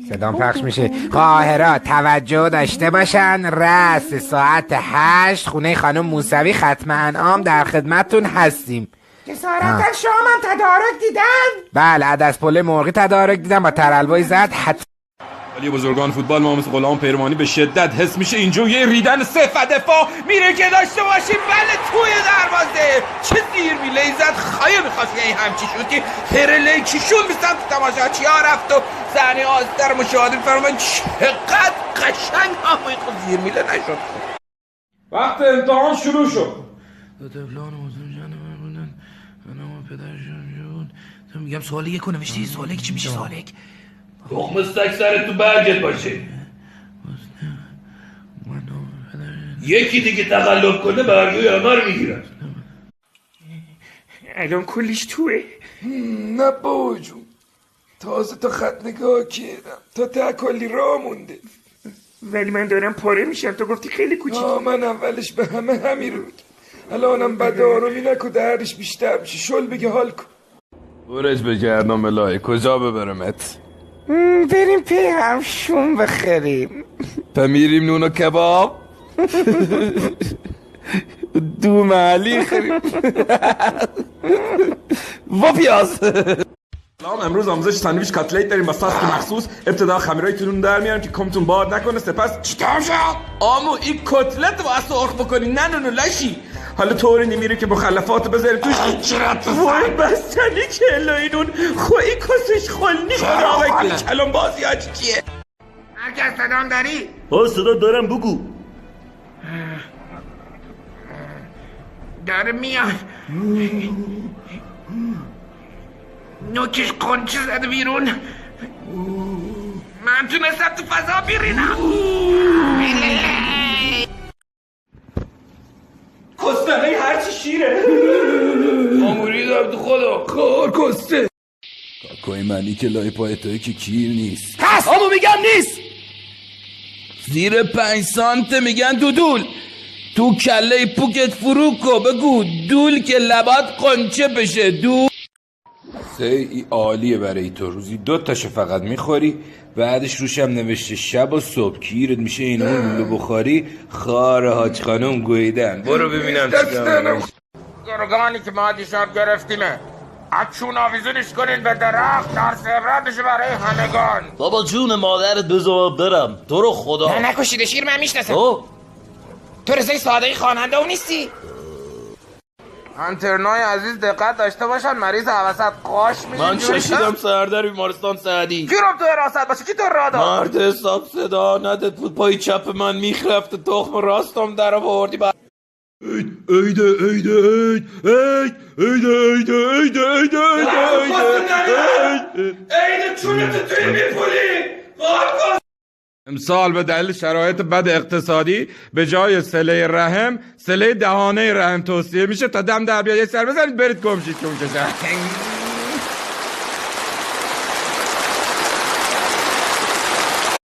صدام پخش میشه. قاهرا توجه داشته باشن، رأس ساعت 8 خونه خانم موسوی ختم انعام در خدمتتون هستیم. جسارتا شامم تدارک دیدن؟ بله، عدس پله مرغی تدارک دیدم با ترلوای زرد. ولی بزرگان فوتبال ما مثل غلام پیرمانی به شدت حس میشه اینجا یه ریدن صف دفاع میره که داشته باشیم. بله توی دروازه چه زیر میلیزد خواهی میخواست یه همچی شوتی هرلی کشون میستن تو تماشاچی ها رفت و زنی آزدر مشاهده فرمان چقدر قشنگ همه خود زیر میله نشد. وقت امتحان شروع شد. میگم سوال یک رو نوشتی، سوال یک چی میشه؟ سوال یک تخم سگ سرت تو برگت باشه. یکی دیگه تقلب کنه برگوی همه رو میگیرن. الان کلیش توه. نه بابا جون، تازه تا خط نگاه کردم، تا ته کلی راه مونده. ولی من دارم پاره میشم، تو گفتی خیلی کوچیک. من اولش به همه همین رو بگم، الانم بد آرومی نکو دردش بیشتر میشه. شل بگه حال کن. برش بگردم الهی کجا ببرمت؟ بریم پی همشون بخریم. میریم نون و کباب دو محلی خریم و پیاز. امروز آموزش ساندویچ کاتلیت داریم با ساس مخصوص. ابتدا خمیرای تون در میاریم که کمتون باد نکنه، سپس چطور شد؟ آمو این کتلت واسه سرخ بکنی نه نونو لاشی. حالا طوری نمیره که مخلفاتو بذاری توش. وای بستنی کلوی نون خوی کسش خلنی خدا کلام بازی هاچی چیه؟ هرکس صدام داری؟ صدا دارم بگو. داره میاد. نوکش قنچه زده بیرون. من تونستم تو فضا بیرینم. کستنه هرچی شیره. آموریدم تو خدا کار کسته. کاکای منی که لای پای توی که کیر نیست هست. آمو میگم نیست. زیر 5 سانته میگن دودول. تو کله پوکت فروکو بگو دول که لبات قنچه بشه. دول ای عالیه برای تو. روزی 2 تاشو فقط میخوری، بعدش روشم نوشته شب و صبح کیرت میشه این اون لولو بخاری. خار حاج خانم گویدن. برو ببینم چیکار. گرگانی که ما دیشب گرفتیمه، اچون آویزونش کنین به درخت، درس عبرت بشه برای همگان. بابا جون مادرت بذار برم، تو رو خدا. نه نکشیده، شیر من میشناسم. تو رضای صادقی خواننده اون نیستی؟ انترنای عزیز دقت داشته باشن، مریض حواسط قاش میشه. من ششیدم سردر بیمارستان سعدی. گیرم تو حراست باشه. کی تو را داد؟ مرد حساب صدا نداد بود، پای چپ من میخرفت، تخم راستم در آوردی. ایده ایده چونت توی میپولی. امسال به دلیل شرایط بد اقتصادی به جای صله رحم صله دهانه رحم توصیه میشه. تا دم در بیاد یه سر بزنید برید گمشید که اون کشن.